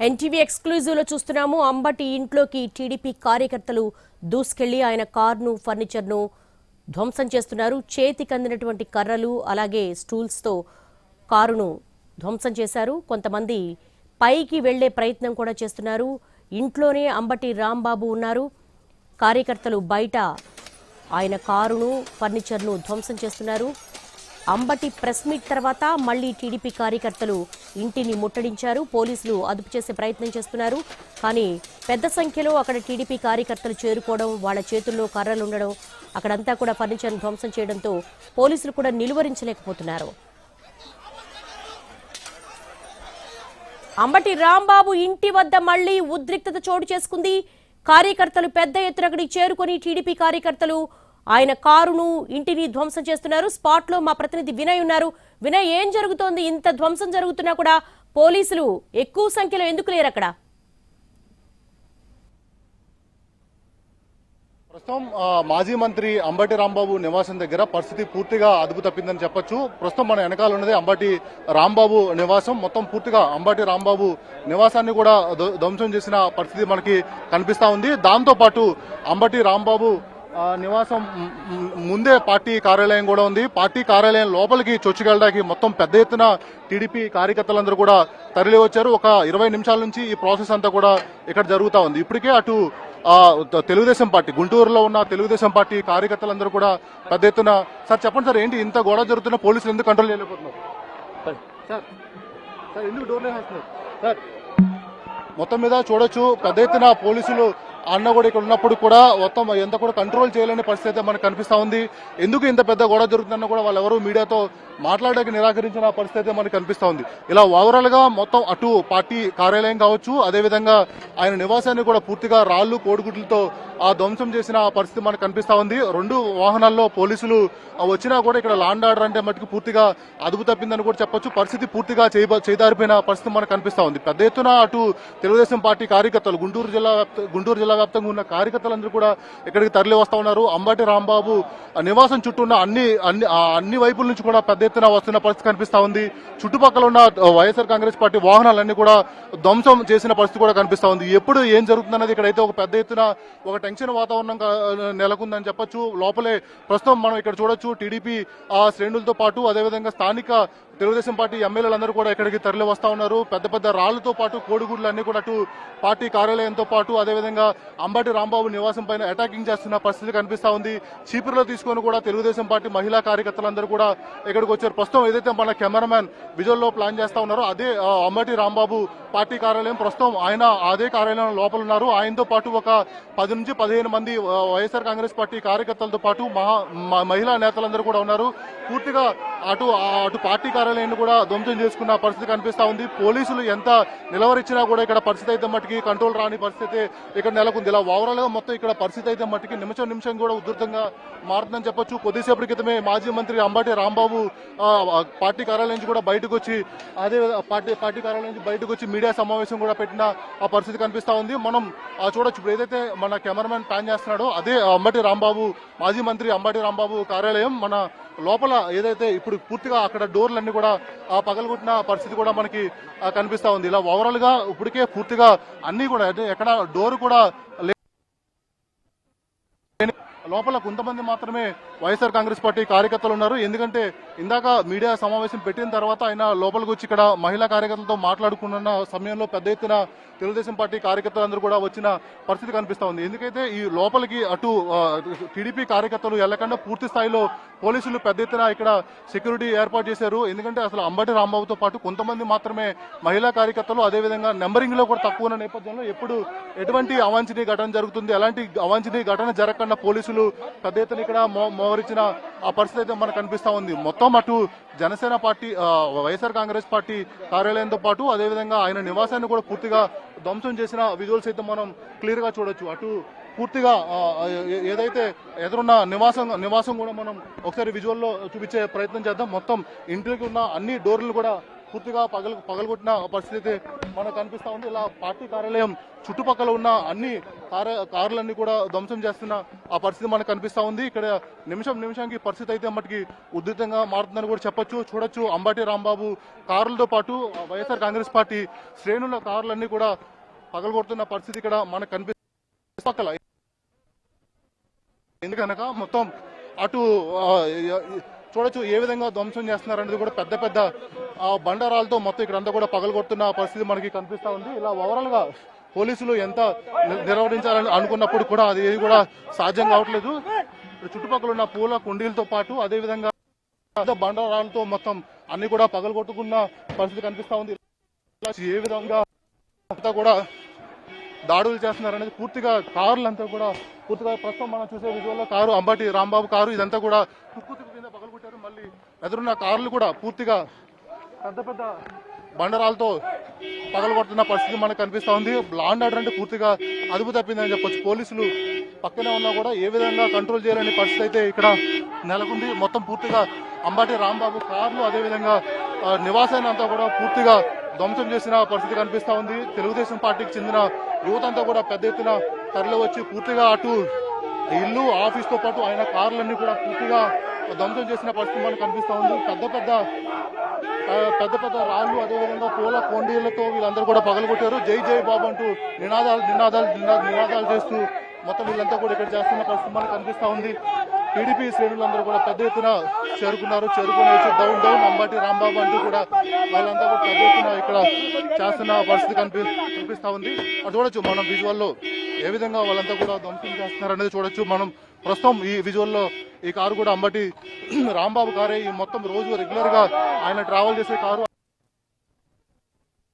NTV exclusive లో చూస్తున్నాము. అంబటి ఇంట్లోకి టీడీపీ కార్యకర్తలు దూసుకెళ్లి ఆయన కార్ను ఫర్నిచర్ను ధ్వంసం చేస్తున్నారు. చేతికి అందినటువంటి కర్రలు అలాగే స్టూల్స్ తో కారును ధ్వంసం చేశారు. కొంతమంది పైకి వెళ్లే ప్రయత్నం కూడా చేస్తున్నారు. ఇంట్లోనే అంబటి రాంబాబు ఉన్నారు. కార్యకర్తలు బయట ఆయన కారును ఫర్నిచర్ను ధ్వంసం చేస్తున్నారు. అంబటి ప్రెస్ మీట్ తర్వాత మళ్లీ టీడీపీ కార్యకర్తలు ఇంటిని ముట్టడించారు. పోలీసులు అదుపు చేసే ప్రయత్నం చేస్తున్నారు. కానీ పెద్ద సంఖ్యలో అక్కడ టీడీపీ కార్యకర్తలు చేరుకోవడం, వాళ్ళ చేతుల్లో కర్రలు ఉండడం, అక్కడంతా కూడా ఫర్నిచర్ను ధ్వంసం చేయడంతో పోలీసులు కూడా నిలువరించలేకపోతున్నారు. అంబటి రాంబాబు ఇంటి వద్ద మళ్లీ ఉద్రిక్తత చోటు చేసుకుంది. కార్యకర్తలు పెద్ద ఎత్తున అక్కడికి చేరుకొని టీడీపీ కార్యకర్తలు ఆయన కారును ఇంటిని ధ్వంసం చేస్తున్నారు. స్పాట్ లో మా ప్రతినిధి వినయ్ ఉన్నారు. వినయ్, ఏం జరుగుతోంది? ఇంత ధ్వంసం జరుగుతున్నా కూడా పోలీసులు ఎక్కువ సంఖ్యలో ఎందుకు లేరు అక్కడ? ప్రస్తుతం మాజీ మంత్రి అంబటి రాంబాబు నివాసం దగ్గర పరిస్థితి పూర్తిగా అదుపు తప్పిందని చెప్పొచ్చు. ప్రస్తుతం మన వెనకాల ఉన్నది అంబటి రాంబాబు నివాసం. మొత్తం పూర్తిగా అంబటి రాంబాబు నివాసాన్ని కూడా ధ్వంసం చేసిన పరిస్థితి మనకి కనిపిస్తా ఉంది. దాంతో పాటు అంబటి రాంబాబు నివాసం ముందే పార్టీ కార్యాలయం కూడా ఉంది. పార్టీ కార్యాలయం లోపలికి చొచ్చుకెళ్ళడానికి మొత్తం పెద్ద ఎత్తున టీడీపీ కార్యకర్తలందరూ కూడా తరలి వచ్చారు. ఒక 20 నిమిషాల నుంచి ఈ ప్రాసెస్ అంతా కూడా ఇక్కడ జరుగుతూ ఉంది. ఇప్పటికే అటు తెలుగుదేశం పార్టీ, గుంటూరులో ఉన్న తెలుగుదేశం పార్టీ కార్యకర్తలందరూ కూడా పెద్ద ఎత్తున సార్ చెప్పండి సార్, ఏంటి ఇంత గొడవ జరుగుతున్న పోలీసులు ఎందుకు కంట్రోల్ చేయలేకపోతున్నారు సార్? సార్ ఎందుకు డోర్ వేస్తున్నారు సార్? మొత్తం మీద చూడొచ్చు పెద్ద ఎత్తున పోలీసులు అన్న కూడా ఇక్కడ ఉన్నప్పుడు కూడా మొత్తం ఎంత కూడా కంట్రోల్ చేయలేని పరిస్థితి అయితే మనకు కనిపిస్తా ఉంది. ఎందుకు ఇంత పెద్ద గొడవ జరుగుతుందన్న కూడా వాళ్ళు ఎవరు మీడియాతో మాట్లాడడానికి నిరాకరించిన పరిస్థితి అయితే మనకు కనిపిస్తా ఉంది. ఇలా ఓవరాల్ గా మొత్తం అటు పార్టీ కార్యాలయం కావచ్చు, అదేవిధంగా ఆయన నివాసాన్ని కూడా పూర్తిగా రాళ్లు కోడిగుడ్లతో ధ్వంసం చేసిన పరిస్థితి మనకు కనిపిస్తా ఉంది. 2 వాహనాల్లో పోలీసులు వచ్చినా కూడా ఇక్కడ లాండ్ ఆర్డర్ అంటే మటుకు పూర్తిగా అదుపు తప్పిందని కూడా చెప్పొచ్చు. పరిస్థితి పూర్తిగా చేదారిపోయిన పరిస్థితి మనకు కనిపిస్తా ఉంది. పెద్ద ఎత్తున అటు తెలుగుదేశం పార్టీ కార్యకర్తలు, గుంటూరు జిల్లా వ్యాప్తంగా ఉన్న కార్యకర్తలందరూ కూడా ఇక్కడికి తరలి వస్తా ఉన్నారు. అంబటి రాంబాబు నివాసం చుట్టూ ఉన్న అన్ని వైపుల నుంచి కూడా పెద్ద ఎత్తున వస్తున్న పరిస్థితి కనిపిస్తా ఉంది. చుట్టుపక్కల ఉన్న వైఎస్ఆర్ కాంగ్రెస్ పార్టీ వాహనాలన్నీ కూడా ధ్వంసం చేసిన పరిస్థితి కూడా కనిపిస్తా ఉంది. ఎప్పుడు ఏం జరుగుతుందన్నది ఇక్కడైతే ఒక పెద్ద ఎత్తున ఒక టెన్షన్ వాతావరణం నెలకొందని చెప్పొచ్చు. లోపలే ప్రస్తుతం మనం ఇక్కడ చూడొచ్చు టీడీపీ శ్రేణులతో పాటు అదేవిధంగా స్థానిక తెలుగుదేశం పార్టీ ఎమ్మెల్యేలందరూ కూడా ఇక్కడికి తరలి వస్తా ఉన్నారు. పెద్ద పెద్ద రాళ్లతో పాటు కోడిగుడ్లు అన్ని కూడా అటు పార్టీ కార్యాలయంతో పాటు అదేవిధంగా అంబటి రాంబాబు నివాసం పైన అటాకింగ్ చేస్తున్న పరిస్థితి కనిపిస్తా ఉంది. చీపురులో తీసుకొని కూడా తెలుగుదేశం పార్టీ మహిళా కార్యకర్తలందరూ కూడా ఇక్కడికి వచ్చారు. ప్రస్తుతం ఏదైతే మన కెమెరామ్యాన్ విజువల్ లో ప్లాన్ చేస్తా ఉన్నారో అదే అంబటి రాంబాబు పార్టీ కార్యాలయం. ప్రస్తుతం ఆయన అదే కార్యాలయం లోపల ఉన్నారు. ఆయనతో పాటు ఒక 10 నుంచి 15 మంది వైఎస్ఆర్ కాంగ్రెస్ పార్టీ కార్యకర్తలతో పాటు మహిళా నేతలందరూ కూడా ఉన్నారు. పూర్తిగా అటు పార్టీ కార్యాలయాన్ని కూడా ధ్వంసం చేసుకున్న పరిస్థితి కనిపిస్తా ఉంది. పోలీసులు ఎంత నిలవరించినా కూడా ఇక్కడ పరిస్థితి అయితే మట్టికి కంట్రోల్ రాని పరిస్థితి ఇక్కడ నెలకొంది. ఇలా ఓవరాల్ గా మొత్తం ఇక్కడ పరిస్థితి అయితే మట్టికి నిమిషం కూడా ఉధృతంగా మారుతుందని చెప్పొచ్చు. కొద్దిసేపటి క్రితమే మాజీ మంత్రి అంబటి రాంబాబు పార్టీ కార్యాలయం నుంచి కూడా బయటకు వచ్చి అదే పార్టీ కార్యాలయం నుంచి బయటకు వచ్చి మీడియా సమావేశం కూడా పెట్టిన ఆ పరిస్థితి కనిపిస్తా ఉంది. మనం చూడొచ్చు ఇప్పుడు ఏదైతే మన కెమెరామెన్ ప్లాన్ చేస్తున్నాడో అదే అంబటి రాంబాబు, మాజీ మంత్రి అంబటి రాంబాబు కార్యాలయం. మన లోపల ఏదైతే ఇప్పుడు పూర్తిగా అక్కడ డోర్లన్నీ కూడా పగలగొట్టిన పరిస్థితి కూడా మనకి కనిపిస్తా ఉంది. ఇలా ఓవరాల్ గా ఇప్పటికే పూర్తిగా అన్ని కూడా ఎక్కడ డోర్ కూడా లోపల కొంతమంది మాత్రమే వైఎస్ఆర్ కాంగ్రెస్ పార్టీ కార్యకర్తలు ఉన్నారు. ఎందుకంటే ఇందాక మీడియా సమావేశం పెట్టిన తర్వాత ఆయన లోపలికి వచ్చి ఇక్కడ మహిళా కార్యకర్తలతో మాట్లాడుకున్న సమయంలో పెద్ద ఎత్తున తెలుగుదేశం పార్టీ కార్యకర్తలందరూ కూడా వచ్చిన పరిస్థితి కనిపిస్తా ఉంది. ఎందుకైతే ఈ లోపలికి అటు టీడీపీ కార్యకర్తలు వెళ్లకుండా పూర్తి స్థాయిలో పోలీసులు పెద్ద ఎత్తున ఇక్కడ సెక్యూరిటీ ఏర్పాటు చేశారు. ఎందుకంటే అసలు అంబటి రాంబాబుతో పాటు కొంతమంది మాత్రమే మహిళా కార్యకర్తలు, అదేవిధంగా నెంబరింగ్ లో కూడా తక్కువ ఉన్న నేపథ్యంలో ఎప్పుడు ఎటువంటి అవాంఛనీయ ఘటన జరుగుతుంది, ఎలాంటి అవాంఛనీయ ఘటన జరగకుండా పోలీసులు పెద్ద ఎత్తున ఇక్కడ మోహరించిన ఆ పరిస్థితి అయితే మనకు కనిపిస్తా ఉంది. మొత్తం అటు జనసేన పార్టీ, వైఎస్ఆర్ కాంగ్రెస్ పార్టీ కార్యాలయంతో పాటు అదేవిధంగా ఆయన నివాసాన్ని కూడా పూర్తిగా ధ్వంసం చేసిన విజువల్స్ అయితే మనం క్లియర్ గా చూడొచ్చు. అటు పూర్తిగా ఏదైతే ఎదురున్న నివాసం కూడా మనం ఒకసారి విజువల్లో చూపించే ప్రయత్నం చేద్దాం. మొత్తం ఇంటికి ఉన్న అన్ని డోర్లు కూడా పూర్తిగా పగలగొట్టిన పరిస్థితి మనకు కనిపిస్తా ఉంది. ఇలా పార్టీ కార్యాలయం చుట్టుపక్కల ఉన్న అన్ని కార్లన్నీ కూడా ధ్వంసం చేస్తున్న ఆ పరిస్థితి మనకు కనిపిస్తా ఉంది. ఇక్కడ నిమిషానికి పరిస్థితి అయితే మటుకి ఉధృతంగా మారుతుందని కూడా చెప్పొచ్చు. చూడొచ్చు అంబటి రాంబాబు కారులతో పాటు వైఎస్ఆర్ కాంగ్రెస్ పార్టీ శ్రేణుల కార్లన్నీ కూడా పగలగొడుతున్న పరిస్థితి ఇక్కడ మనకు కనిపిస్తుంది. ఎందుకనగా మొత్తం అటు చూడొచ్చు ఏ విధంగా ధ్వంసం చేస్తున్నారనేది కూడా పెద్ద పెద్ద బండారాలతో మొత్తం ఇక్కడ అంతా కూడా పగలగొడుతున్న పరిస్థితి మనకి కనిపిస్తా ఉంది. ఇలా ఓవరాల్ గా పోలీసులు ఎంత నిర్వహించాలని అనుకున్నప్పుడు కూడా అది ఏది కూడా సాధ్యం కావట్లేదు. చుట్టుపక్కల ఉన్న పూల కుండీలతో పాటు అదే విధంగా బండారాలతో మొత్తం అన్ని కూడా పగలగొట్టుకున్న పరిస్థితి కనిపిస్తా ఉంది. ఏ విధంగా అంతా కూడా దాడులు చేస్తున్నారనేది పూర్తిగా కారులంతా కూడా పూర్తిగా ప్రస్తుతం మనం చూసే విజువల్లో కారు అంబటి రాంబాబు కారు ఇదంతా కూడా తుక్కు కింద పగలగొట్టారు. మళ్ళీ ఎదురున్న కార్లు కూడా పూర్తిగా పెద్ద పెద్ద బండరాలతో పగలగొడుతున్న పరిస్థితి మనకు కనిపిస్తా ఉంది. లా అండ్ ఆర్డర్ అంటే పూర్తిగా అదుపు తప్పిందని చెప్పొచ్చు. పోలీసులు పక్కనే ఉన్నా కూడా ఏ విధంగా కంట్రోల్ చేయాలనే పరిస్థితి అయితే ఇక్కడ నెలకొంది. మొత్తం పూర్తిగా అంబటి రాంబాబు కార్లు అదేవిధంగా నివాసాన్ని అంతా కూడా పూర్తిగా ధ్వంసం చేసిన పరిస్థితి కనిపిస్తా ఉంది. తెలుగుదేశం పార్టీకి చెందిన యువత అంతా కూడా పెద్ద ఎత్తున తరలి వచ్చి పూర్తిగా అటు ఇల్లు ఆఫీస్తో పాటు ఆయన కార్లన్నీ కూడా పూర్తిగా ధ్వంసం చేసిన పరిస్థితి మనకు కనిపిస్తా ఉంది. పెద్ద పెద్ద రాళ్లు అదేవిధంగా పూల కొండీలతో వీళ్ళందరూ కూడా పగలగొట్టారు. జై జై బాబు అంటూ నినాదాలు చేస్తూ మొత్తం వీళ్ళంతా కూడా ఇక్కడ చేస్తున్న పరిస్థితి మనకు కనిపిస్తా ఉంది. టీడీపీ శ్రేణులందరూ కూడా పెద్ద ఎత్తున చేరుకుని వచ్చి డౌన్ అంబటి రాంబాబు అంటూ కూడా వాళ్ళంతా కూడా పెద్ద ఎత్తున ఇక్కడ చేస్తున్న పరిస్థితి కనిపిస్తా ఉంది. అది చూడొచ్చు మనం విజువల్లో ఏ విధంగా వాళ్ళంతా కూడా ధ్వంసం చేస్తున్నారు అనేది చూడొచ్చు. మనం ప్రస్తుతం ఈ విజువల్లో ఈ కారు కూడా అంబటి రాంబాబు కారే. ఈ మొత్తం రోజు రెగ్యులర్ గా ఆయన ట్రావెల్ చేసే కారు.